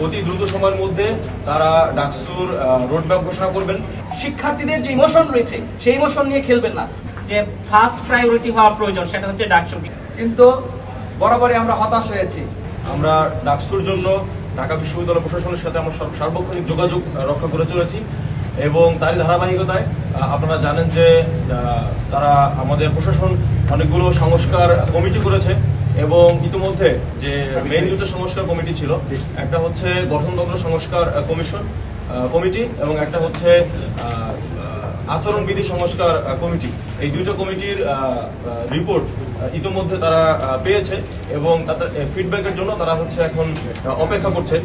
অতি দ্রুত সময়ের মধ্যে তারা ডাকসুর রোডম্যাপ ঘোষণা করবেন। শিক্ষার্থীদের যে ইমোশন রয়েছে সেই ইমোশন নিয়ে খেলবেন না। যে ফার্স্ট প্রায়োরিটি হওয়া প্রয়োজন সেটা হচ্ছে ডাকসু। কিন্তু বরাবরই আমরা হতাশ হয়েছি। আমরা ডাকসুর জন্য ঢাকা বিশ্ববিদ্যালয় প্রশাসনের সাথে আমরা সার্বক্ষণিক যোগাযোগ রক্ষা করে চলেছি এবং তারই ধারাবাহিকতায় আপনারা জানেন যে তারা আমাদের প্রশাসন অনেকগুলো সংস্কার কমিটি করেছে এবং ইতিমধ্যে যে মেইন দুটো সংস্কার কমিটি ছিল, একটা হচ্ছে গঠনতন্ত্র সংস্কার কমিটি এবং একটা হচ্ছে আচরণবিধি সংস্কার কমিটি। এই দুইটা কমিটির রিপোর্ট ইতিমধ্যে তারা পেয়েছে এবং তাদের ফিডব্যাকের জন্য তারা হচ্ছে এখন অপেক্ষা করছে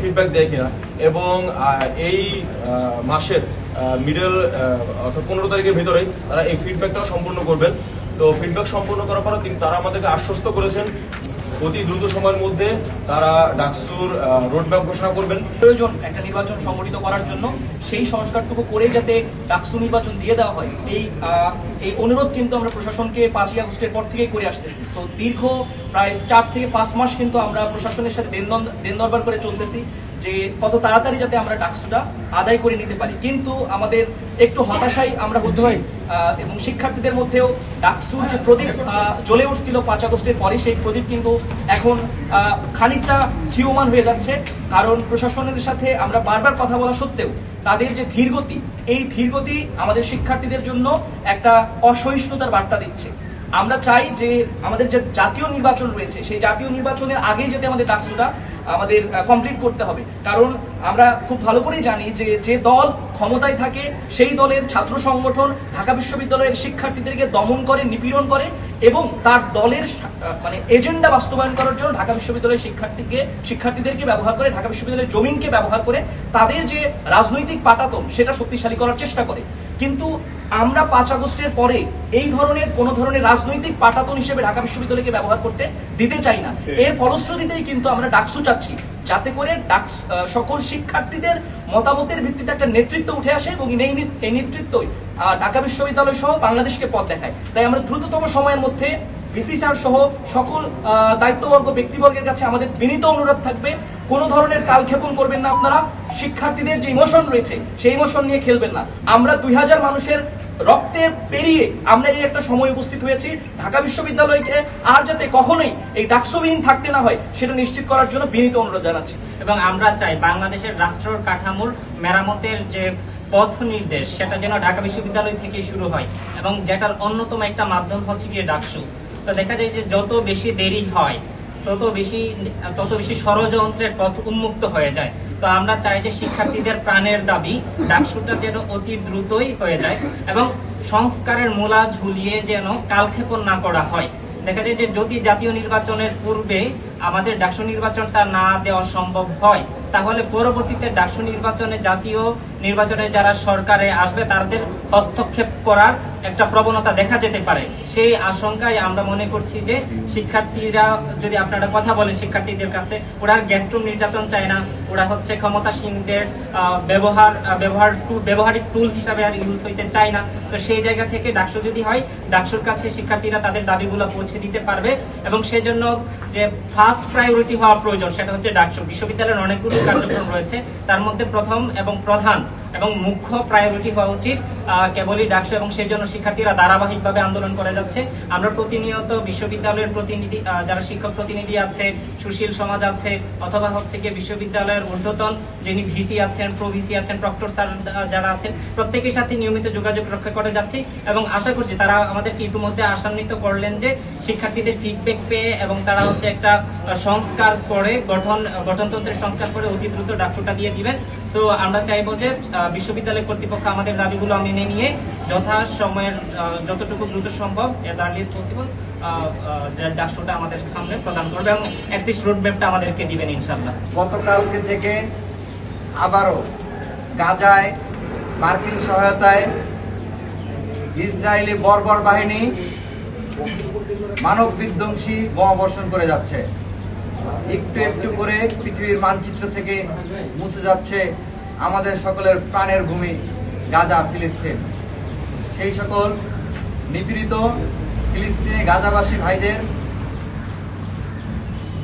ফিডব্যাক দেয় কিনা, এবং এই মাসের মিডল অর্থাৎ 15 তারিখের ভিতরেই তারা এই ফিডব্যাকটাও সম্পূর্ণ করবেন। তো ফিডব্যাক সম্পূর্ণ করার পর তারা আমাদেরকে আশ্বস্ত করেছেন অতি দ্রুত সময়ের মধ্যে তারা ডাকসুর রোডম্যাপ ঘোষণা করবেন। প্রয়োজন একটা নির্বাচন সংগঠিত করার জন্য সেই সংস্কারটুকু করে যাতে ডাকসু নির্বাচন দিয়ে দেওয়া হয়, এই অনুরোধ কিন্তু আমরা প্রশাসনকে 5ই আগস্টের পর থেকেই করে আসতেছি। তো দীর্ঘ প্রায় 4 থেকে 5 মাস কিন্তু আমরা প্রশাসনের সাথে দেন দরবার করে চলতেছি যে কত তাড়াতাড়ি যাতে আমরা ডাকসুটা আদায় করে নিতে পারি। কিন্তু আমাদের একটু হতাশাই আমরা হচ্ছি এবং শিক্ষার্থীদের মধ্যেও ডাকসুর যে প্রদীপ জ্বলে উঠছিল 5 আগস্টের পরে, সেই প্রদীপ কিন্তু এখন খানিকটা ক্ষীয়মান হয়ে যাচ্ছে। কারণ প্রশাসনের সাথে আমরা বারবার কথা বলা সত্ত্বেও তাদের যে ধীরগতি, এই ধীরগতি আমাদের শিক্ষার্থীদের জন্য একটা অসহিষ্ণুতার বার্তা দিচ্ছে। আমরা চাই যে আমাদের যে জাতীয় নির্বাচন রয়েছে সেই জাতীয় নির্বাচনের আগেই যাতে আমাদের ডাকসুটা আমাদের কমপ্লিট করতে হবে। কারণ আমরা খুব ভালো করেই জানি যে দল ক্ষমতায় থাকে সেই দলের ছাত্র সংগঠন ঢাকা বিশ্ববিদ্যালয়ের শিক্ষার্থীদেরকে দমন করে, নিপীড়ন করে এবং তার দলের এজেন্ডা বাস্তবায়ন করার জন্য ঢাকা বিশ্ববিদ্যালয়ের শিক্ষার্থীদেরকে ব্যবহার করে, ঢাকা বিশ্ববিদ্যালয়ের জমিনকে ব্যবহার করে তাদের যে রাজনৈতিক পাটাতন সেটা শক্তিশালী করার চেষ্টা করে। কিন্তু আমরা 5 আগস্টের পরে এই ধরনের কোন ধরনের রাজনৈতিক পাটাতন হিসেবে ঢাকা বিশ্ববিদ্যালয়কে ব্যবহার করতে দিতে চাই না। এর ফলশ্রুতিতেই কিন্তু আমরা ডাকসু চাচ্ছি, যাতে করে সকল শিক্ষার্থীদের মতামতের ভিত্তিতে একটা নেতৃত্ব উঠে আসে এবং এই নেতৃত্বই ঢাকা বিশ্ববিদ্যালয় সহ বাংলাদেশকে পথ দেখায়। তাই আমরা দ্রুততম সময়ের মধ্যে ভিসি স্যার সহ সকল দায়িত্ববর্গ ব্যক্তিবর্গের কাছে আমাদের বিনীত অনুরোধ থাকবে, কোন ধরনের কালক্ষেপণ করবেন না আপনারা। শিক্ষার্থীদের যে ইমোশন রয়েছে সেই ইমোশন নিয়ে খেলবেন না। আমরা 2000 মানুষের রক্তে পেরিয়ে আমরা এই একটা সময় উপস্থিত হয়েছি। ঢাকা বিশ্ববিদ্যালয়কে আর যাতে কখনোই এই ডাকসুবিহীন থাকতে না হয় সেটা নিশ্চিত করার জন্য বিনীত অনুরোধ জানাচ্ছি। এবং আমরা চাই বাংলাদেশের রাষ্ট্র কাঠামোর মেরামতের যে পথ নির্দেশ সেটা যেন ঢাকা বিশ্ববিদ্যালয় থেকে শুরু হয় এবং যেটার অন্যতম একটা মাধ্যম হচ্ছে গিয়ে ডাকসু। তো দেখা যায় যে যত বেশি দেরি হয় তত বেশি ষড়যন্ত্রের পথ উন্মুক্ত হয়ে যায়। তো আমরা চাই যে শিক্ষার্থীদের প্রাণের দাবি ডাকসুটা যেন অতি দ্রুতই হয়ে যায় এবং সংস্কারের মূলা ঝুলিয়ে যেন কালক্ষেপণ না করা হয়। দেখা যায় যে যদি জাতীয় নির্বাচনের পূর্বে আমাদের ডাকসু নির্বাচনটা না দেওয়া সম্ভব হয়, তাহলে পরবর্তীতে ডাকসু নির্বাচনে জাতীয় নির্বাচনে যারা সরকারে আসবে তাদের হস্তক্ষেপ করার একটা প্রবণতা দেখা যেতে পারে। সেই আশঙ্কায় আমরা মনে করছি যে শিক্ষার্থীরা, যদি আপনারা কথা বলেন শিক্ষার্থীদের কাছে, ওরা গ্যাস্ট্রুম নির্যাতন চায় না, ওরা হচ্ছে ক্ষমতাসীনদের ব্যবহারিক টুল হিসাবে আর ইউজ হইতে চায় না। তো সেই জায়গা থেকে ডাকসু যদি হয়, ডাকসুর কাছে শিক্ষার্থীরা তাদের দাবিগুলো পৌঁছে দিতে পারবে এবং সেজন্য যে ফার্স্ট প্রায়োরিটি হওয়া প্রয়োজন সেটা হচ্ছে ডাকসু। বিশ্ববিদ্যালয়ের অনেকগুলো কার্যক্রম রয়েছে, তার মধ্যে প্রথম এবং প্রধান এবং মুখ্য প্রায়োরিটি হওয়া উচিত কেবলই ডাকসু এবং সেই জন্য শিক্ষার্থীরা ধারাবাহিকভাবে আন্দোলন করে যাচ্ছে। আমরা প্রতিনিয়ত বিশ্ববিদ্যালয়ের প্রতিনিধি, যারা শিক্ষক প্রতিনিধি আছে, সুশীল সমাজ আছে, অথবা হচ্ছে গিয়ে বিশ্ববিদ্যালয়ের ঊর্ধ্বতন যিনি ভিসি আছেন, প্রভিসি আছেন, প্রক্টর স্যার যারা আছেন, প্রত্যেকের সাথে নিয়মিত যোগাযোগ রক্ষা করে যাচ্ছি এবং আশা করছি তারা আমাদেরকে ইতিমধ্যে আশান্বিত করলেন যে শিক্ষার্থীদের ফিডব্যাক পেয়ে এবং তারা হচ্ছে একটা সংস্কার করে গঠনতন্ত্রের সংস্কার করে অতি দ্রুত ডাকসুটা দিয়ে দিবেন। সো আমরা চাইবো যে বিশ্ববিদ্যালয় কর্তৃপক্ষ আমাদের দাবিগুলো মেনে নিয়ে যথাসময়ের যতটুকু দ্রুত সম্ভব এজ আর্লি এজ পসিবল ডাকসুটা আমাদের সামনে প্রদান করবে এবং অ্যাটলিস্ট রোড ম্যাপটা আমাদেরকে দিবেন ইনশাআল্লাহ। গতকালকে থেকে আবারও গাজায় মার্কিন সহায়তায় ইসরায়েলি বর্বর বাহিনী মানব বিধ্বংসী বোমাবর্ষণ করে যাচ্ছে। একটু একটু করে পৃথিবীর মানচিত্র থেকে মুছে যাচ্ছে আমাদের সকলের প্রাণের ভূমি গাজা, ফিলিস্তিন। সেই সকল নিপীড়িত ফিলিস্তিনি গাজাবাসী ভাইদের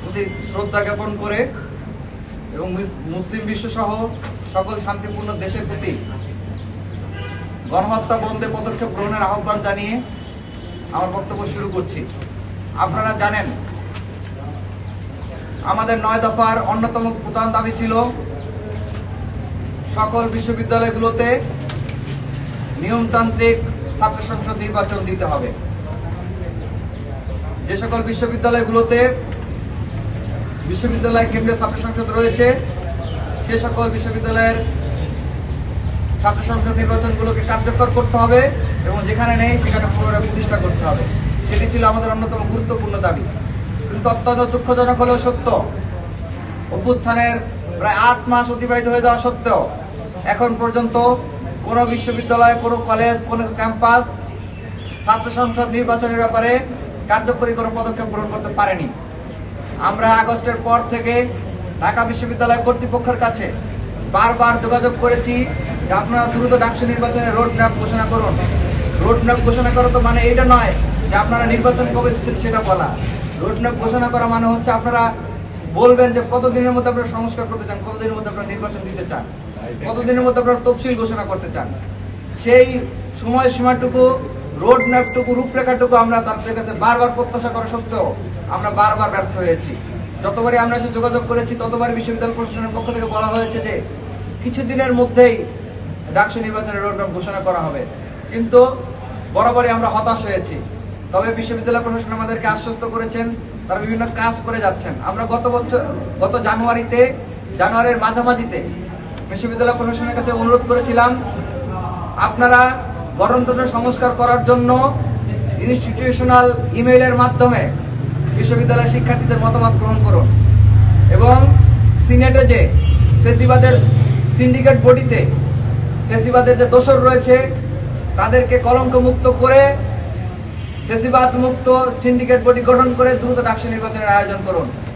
প্রতি শ্রদ্ধা জ্ঞাপন করে এবং মুসলিম বিশ্ব সহ সকল শান্তিপূর্ণ দেশের প্রতি গণহত্যা বন্ধে পদক্ষেপ গ্রহণের আহ্বান জানিয়ে আমার বক্তব্য শুরু করছি। আপনারা জানেন আমাদের 9 দফার অন্যতম প্রধান দাবি ছিল সকল বিশ্ববিদ্যালয়গুলোতে নিয়মতান্ত্রিক ছাত্র সংসদ নির্বাচন দিতে হবে। যে সকল বিশ্ববিদ্যালয়গুলোতে বিশ্ববিদ্যালয় কেন্দ্রীয় ছাত্র সংসদ রয়েছে সে সকল বিশ্ববিদ্যালয়ের ছাত্র সংসদ নির্বাচনগুলোকে কার্যকর করতে হবে এবং যেখানে নেই সেখানে পুনরায় প্রতিষ্ঠা করতে হবে। সেটি ছিল আমাদের অন্যতম গুরুত্বপূর্ণ দাবি। কিন্তু অত্যন্ত দুঃখজনক হলেও সত্য, অভ্যুত্থানের প্রায় 8 মাস অতিবাহিত হয়ে যাওয়া সত্ত্বেও এখন পর্যন্ত কোনো বিশ্ববিদ্যালয়, কোনো কলেজ, কোনো ক্যাম্পাস ছাত্র সংসদ নির্বাচনের ব্যাপারে কার্যকরী কোনো পদক্ষেপ গ্রহণ করতে পারেনি। আমরা আগস্টের পর থেকে ঢাকা বিশ্ববিদ্যালয় কর্তৃপক্ষের কাছে বারবার যোগাযোগ করেছি যে আপনারা দ্রুত ডাকসু নির্বাচনের রোড ম্যাপ ঘোষণা করুন। রোড ম্যাপ ঘোষণা করা তো মানে এটা নয় যে আপনারা নির্বাচন কবে দিচ্ছেন সেটা বলা। রোড ম্যাপ ঘোষণা করা মানে হচ্ছে আপনারা বলবেন যে কতদিনের মধ্যে আপনারা সংস্কার করতে চান, কতদিনের মধ্যে আপনারা নির্বাচন দিতে চান, কতদিনের মধ্যে আপনারা তফসিল ঘোষণা করতে চান। সেই সময়সীমাটুকু, রোড ম্যাপটুকু, রূপরেখাটুকু আমরা তাদের কাছে বারবার প্রত্যাশা করা সত্ত্বেও আমরা বারবার ব্যর্থ হয়েছি। যতবারই আমরা এসে যোগাযোগ করেছি ততবারই বিশ্ববিদ্যালয় প্রশাসনের পক্ষ থেকে বলা হয়েছে যে কিছুদিনের মধ্যেই ডাকসু নির্বাচনের রোড ম্যাপ ঘোষণা করা হবে। কিন্তু বরাবরই আমরা হতাশ হয়েছি। তবে বিশ্ববিদ্যালয় প্রশাসন আমাদেরকে আশ্বস্ত করেছেন, তারা বিভিন্ন কাজ করে যাচ্ছেন। আমরা গত জানুয়ারির মাঝামাঝিতে বিশ্ববিদ্যালয় প্রশাসনের কাছে অনুরোধ করেছিলাম আপনারা গঠনতন্ত্র সংস্কার করার জন্য ইনস্টিটিউশনাল ইমেইলের মাধ্যমে বিশ্ববিদ্যালয়ের শিক্ষার্থীদের মতামত গ্রহণ করুন এবং সিনেটে যে ফেসিবাদের সিন্ডিকেট বডিতে ফেসিবাদের যে দোসর রয়েছে তাদেরকে কলঙ্ক মুক্ত করে ফেসিবাদ মুক্ত সিন্ডিকেট বডি গঠন করে দ্রুত ডাকসু নির্বাচনের আয়োজন করুন।